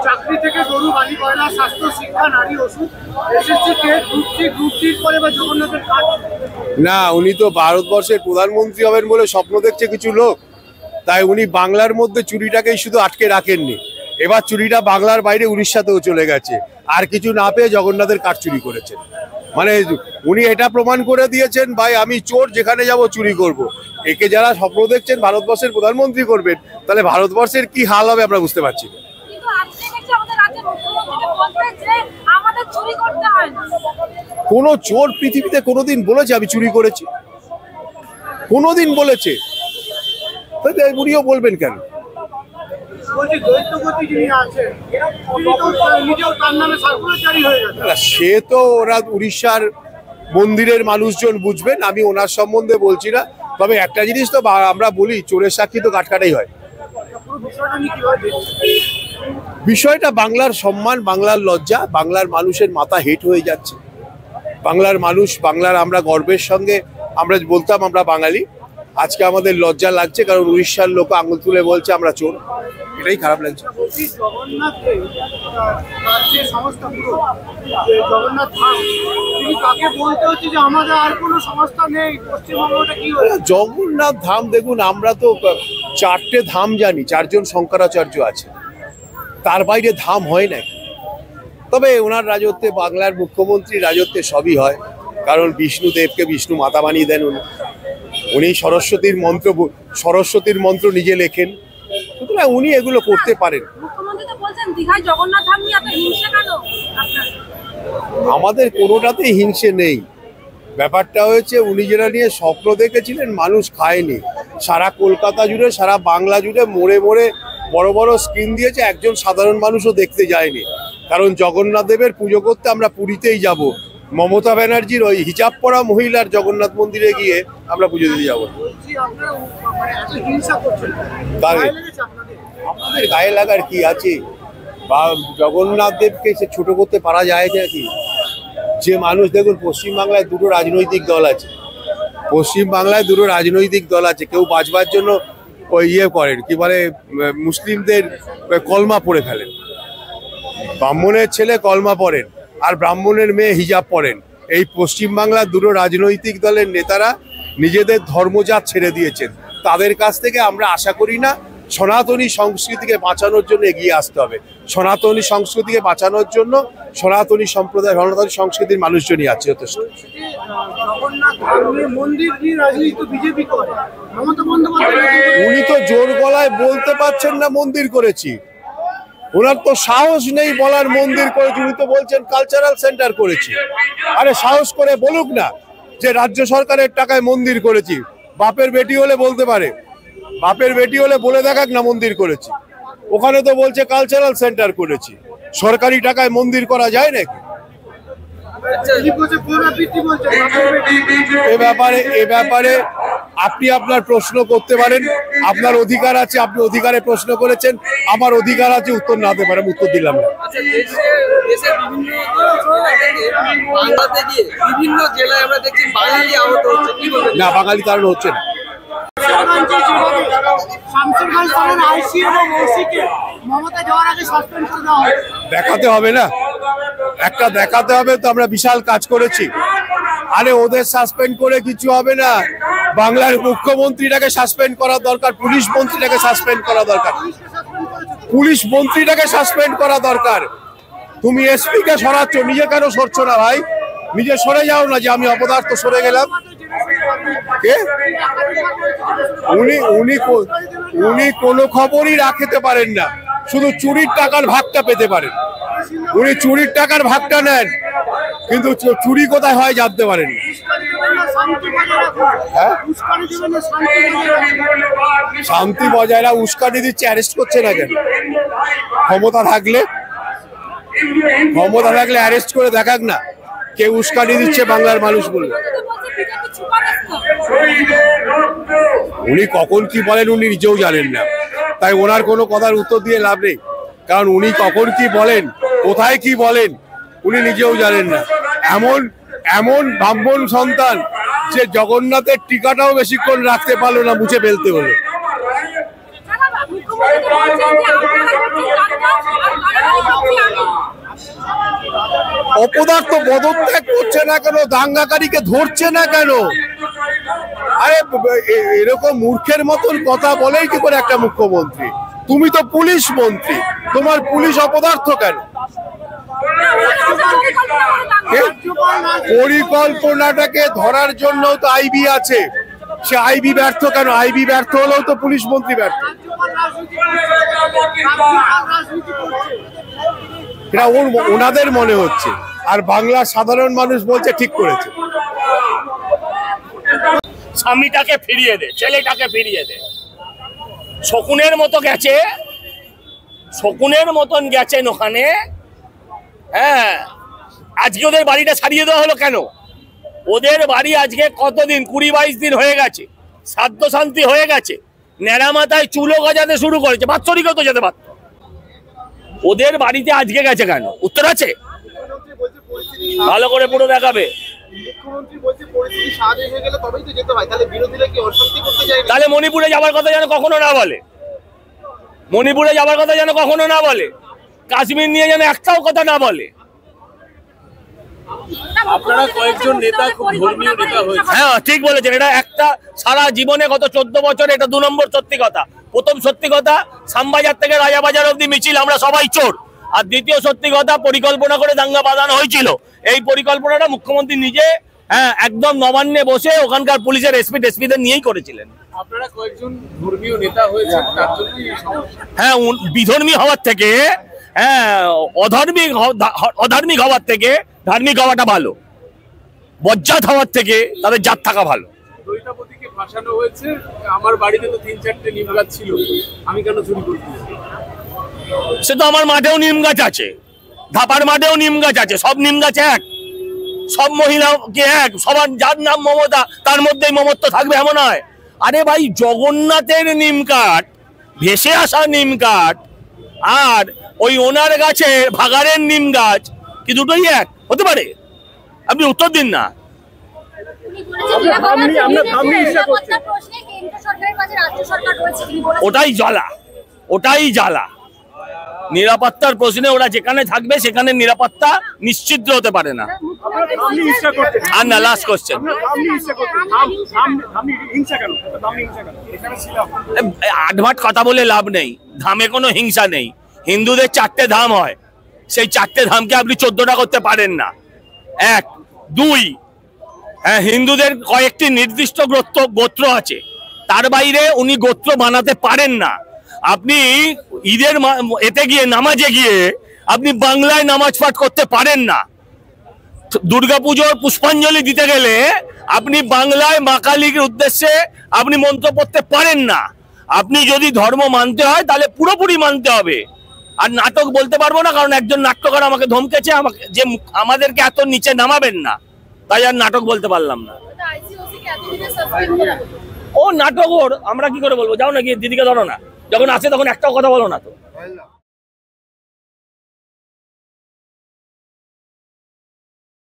চাকরি থেকে গরু বালি কয়লা স্বাস্থ্য শিক্ষা নারী ওষুধ এসএসসি টেট গ্রুপ সি পরে বা জগন্নাথের কাজ না, উনি তো ভারতবর্ষের প্রধানমন্ত্রী হবেন বলে স্বপ্ন দেখছে কিছু লোক, তাই উনি বাংলার মধ্যে চুরিটাকেই শুধু আটকে রাখেননি, এবার চুরিটা বাংলার বাইরে উড়িষ্যাতেও চলে গেছে, আর কিছু না পেয়ে জগন্নাথের কাঠ চুরি করেছেন। মানে উনি এটা প্রমাণ করে দিয়েছেন, ভাই আমি চোর, যেখানে যাব চুরি করব। একে যারা স্বপ্ন দেখছেন ভারতবর্ষের প্রধানমন্ত্রী করবেন, তাহলে ভারতবর্ষের কি হাল হবে আমরা বুঝতে পারছি না। কোনো চোর পৃথিবীতে কোনোদিন বলেছে আমি চুরি করেছি? কোনোদিন বলেছে? উনিও বলবেন কেন? সে তো ওরা উড়িষ্যার মন্দিরের মানুষজন বুঝবেন, আমি ওনার সম্বন্ধে বলছি না। তবে একটা জিনিস তো আমরা বলি, চোরের সাক্ষী তো কাটকাটাই হয়। বিষয়টা বাংলার সম্মান, বাংলার লজ্জা, বাংলার মানুষের মাথা হেট হয়ে যাচ্ছে। বাংলার মানুষ, বাংলার আমরা গর্বের সঙ্গে আমরা বলতাম আমরা বাঙালি, আজকে আমাদের লজ্জা লাগছে, কারণ উড়িষ্যার লোক আঙুল তুলে বলছে আমরা চোর। এটাই খারাপ লাগছে। জগন্নাথ ধাম দেখুন, আমরা তো 4টে ধাম জানি, 4জন শঙ্করাচার্য আছে, তার বাইরে ধাম হয় না। তবে ওনার রাজত্বে, বাংলার মুখ্যমন্ত্রীর রাজত্বে সবই হয়, কারণ বিষ্ণুদেবকে বিষ্ণু মাতা বানিয়ে দেন উনি সরস্বতীর মন্ত্র নিজে লেখেন, সুতরাং উনি এগুলো করতে পারেন। আমাদের কোনোটাতেই হিংসে নেই। ব্যাপারটা হয়েছে, উনি যেটা নিয়ে স্বপ্ন দেখেছিলেন মানুষ খায়নি। সারা কলকাতা জুড়ে, সারা বাংলা জুড়ে মোড়ে মোড়ে বড় বড় স্ক্রিন দিয়েছে, একজন সাধারণ মানুষও দেখতে যায়নি। কারণ জগন্নাথ দেবের পুজো করতে আমরা পুরীতেই যাব, মমতা ব্যানার্জির ওই হিজাব পরা মহিলার জগন্নাথ মন্দিরে গিয়ে আমরা পুজো দিতে যাবো। আমাদের গায়ে লাগার কি আছে? বা জগন্নাথ দেবকে সে ছোট করতে পারা যায় নাকি? যে মানুষ, দেখুন পশ্চিমবাংলায় দুটো রাজনৈতিক দল আছে, কেউ বাঁচবার জন্য ওই করেন, কি বলে, মুসলিমদের কলমা পড়ে ফেলেন, ব্রাহ্মণের ছেলে কলমা পড়েন আর ব্রাহ্মণের মেয়ে হিজাব পড়েন। এই পশ্চিমবাংলার দুটো রাজনৈতিক দলের নেতারা নিজেদের ধর্মজাত ছেড়ে দিয়েছেন। তাদের কাছ থেকে আমরা আশা করি না। সনাতনী সংস্কৃতিকে বাঁচানোর জন্য এগিয়ে আসতে হবে। সনাতনী সংস্কৃতিকে বাঁচানোর জন্য সনাতনী সম্প্রদায়, সনাতনী সংস্কৃতির মানুষজনই আছে যথেষ্ট। উনি তো জোর গলায় বলতে পারছেন না মন্দির করেছি, ওনার তো সাহস নেই বলার মন্দির করেছি। উনি তো বলছেন কালচারাল সেন্টার করেছি। আরে সাহস করে বলুক না যে রাজ্য সরকারের টাকায় মন্দির করেছি। বাপের বেটি হলে বলতে পারে, বাপের বেটি হলে বলে দেখাক না মন্দির করেছি। ওখানে তো বলছে কালচারাল সেন্টার করেছি। সরকারি টাকায় মন্দির করা যায় নাকি? এ ব্যাপারে আপনি আপনার প্রশ্ন করতে পারেন, আপনার অধিকার আছে, আপনি অধিকারে প্রশ্ন করেছেন, আমার অধিকার আছে উত্তর না দিতে পারেন, উত্তর দিলাম না। না, বাঙালি কারণ হচ্ছে না। দেখাতে হবে না, একটা দেখাতে হবে তো। আমরা বিশাল কাজ করেছি। আরে ওদের সাসপেন্ড করে কিছু হবে না। বাংলার মুখ্যমন্ত্রীটাকে সাসপেন্ড করা দরকার, পুলিশ মন্ত্রীটাকে সাসপেন্ড করা দরকার, পুলিশ মন্ত্রীটাকে সাসপেন্ড করা দরকার। তুমি এসপি কে সরাচ্ছ, নিজে কেন সরছো না ভাই? নিজে সরে যাও না, যে আমি অপদার্থ সরে গেলাম। উনি কোনো খবরই রাখতে পারেন না। শুধু চুরির টাকার ভাগটা পেতে পারেন। উনি চুরির টাকার ভাগটা নেন, কিন্তু চুরি কোথায় হয় জানতে পারেন না। হ্যাঁ, শান্তি বজায় না, উস্কানি দিচ্ছে, অ্যারেস্ট করছে না কেন? ক্ষমতা থাকলে অ্যারেস্ট করে দেখাক না কে উস্কানি দিচ্ছে বাংলার মানুষ বলে। উনি কখন কি বলেন উনি নিজেও জানেন না, তাই ওনার কোনো কথার উত্তর দিয়ে লাভ নেই, কারণ উনি কখন কি বলেন, কোথায় কি বলেন উনি নিজেও জানেন না। এমন ব্রাহ্মণ সন্তান যে জগন্নাথের টিকাটাও বেশিক্ষণ রাখতে পারলো না, মুছে ফেলতে হলো। অপদার্থ পদত্যাগ করছে না কেন? দাঙ্গাকারীকে ধরছে না কেন? আরে এরকম মূর্খের মতন কথা বলেই কি করে একটা মুখ্যমন্ত্রী? তুমি তো পুলিশ মন্ত্রী, তোমার পুলিশ অপদার্থ কেন? পরিকল্পনাটাকে ধরার জন্য তো আইবি আছে, সে আইবি ব্যর্থ কেন? আইবি ব্যর্থ হলেও তো পুলিশ মন্ত্রী ব্যর্থ। এটা ওনাদের মনে হচ্ছে, আর বাংলার সাধারণ মানুষ বলছে ঠিক করেছে। স্বামীটাকে ফিরিয়ে দে, ছেলেটাকে ফিরিয়ে দে। শকুনের মতো গেছে, শকুনের মতন গেছেন ওখানে। হ্যাঁ, আজকে ওদের বাড়িটা ছাড়িয়ে দেওয়া হলো কেন? ওদের বাড়ি আজকে কতদিন, 20-22 দিন হয়ে গেছে, শ্রাদ্ধ শান্তি হয়ে গেছে, ন্যাড়া মাথায় চুলো গজাতে শুরু করেছে, বাৎসরিকও তো যেতে পারত। ওদের বাড়িতে আজকে গেছে কেন? উত্তর আছে? ভালো করে পুরো দেখাবে। তাহলে মণিপুরে যাবার কথা যেন কখনো না বলে, মণিপুরে যাবার কথা যেন কখনো না বলে, কাশ্মীর নিয়ে যেন একটাও কথা না বলে। আপনারা কয়েকজন নেতা খুব ধর্মীয় নেতা হয়েছে। হ্যাঁ, ঠিক বলেছেন। এটা একটা সারা জীবনে গত 14 বছরে এটা 2 নম্বর সত্যি কথা। প্রথম সত্যি কথা, শ্যামবাজার থেকে রাজাবাজার অব্দি মিছিল, আমরা সবাই চোর। আর দ্বিতীয় সত্যি কথা, পরিকল্পনা করে দাঙ্গা বাঁধানো হয়েছিল। এই পরিকল্পনাটা মুখ্যমন্ত্রী নিজে একদম নবান্নে বসে ওখানকার পুলিশের এসপিদের নিয়েই করেছিলেন। আপনারা কয়েকজন ধর্মীয় নেতা হয়েছেন, তার জন্যই এই সমস্যা। হ্যাঁ, বিধর্মী হওয়ার থেকে, অধার্মিক হওয়ার থেকে ধার্মিক হওয়াটা ভালো। বজ্জাত হওয়ার থেকে তাদের জাত থাকা ভালো। দৈতাপতিকে ফাঁসানো হয়েছে, আমার বাড়িতে তো 3-4টে নিম গাছ ছিল, আমি কেন চুরি করতে? সে তো আমার মাঠেও নিম গাছ আছে, ধাপার মাঠেও নিম গাছ আছে, সব নিম গাছ এক, সব মহিলাকে এক, সবার যার নাম মমতা তার মধ্যেই মমত্ব থাকবে এমন নয়। আরে ভাই, জগন্নাথের নিম কাঠ, ভেসে আসা নিম কাঠ, আর ওই ওনার গাছের ভাগাড়ের নিম গাছ কি দুটোই এক হতে পারে? আপনি উত্তর দিন না। ওটাই জ্বালা, ওটাই জ্বালা। নিরাপত্তার প্রশ্নে ওরা যেখানে থাকবে সেখানে নিরাপত্তা নিশ্চিত হতে পারে না। আর না, লাস্ট কোশ্চেন, আটভাট কথা বলে লাভ নেই। ধামে কোনো হিংসা নেই। হিন্দুদের 4টে ধাম হয়, সেই 4টে ধামকে আপনি 14টা করতে পারেন না। 1, 2, হিন্দুদের কয়েকটি নির্দিষ্ট গোত্র আছে, তার বাইরে উনি গোত্র বানাতে পারেন না। আপনি ঈদের এতে গিয়ে, নামাজে গিয়ে আপনি বাংলায় নামাজ পাঠ করতে পারেন না। দুর্গাপুজোর পুষ্পাঞ্জলি দিতে গেলে আপনি বাংলায় মা কালীর উদ্দেশ্যে আপনি মন্ত্র পড়তে পারেন না। আপনি যদি ধর্ম মানতে হয় তাহলে পুরোপুরি মানতে হবে। আর নাটক বলতে পারবো না, কারণ একজন নাট্যকার আমাকে ধমকেছে আমাকে যে আমাদেরকে এত নিচে নামাবেন না, তাই আর নাটক বলতে পারলাম না। ও নাটক ওর, আমরা কি করে বলবো? যাও না, গিয়ে দিদিকে ধরো না, যখন আসে তখন একটাও কথা বলো না তো।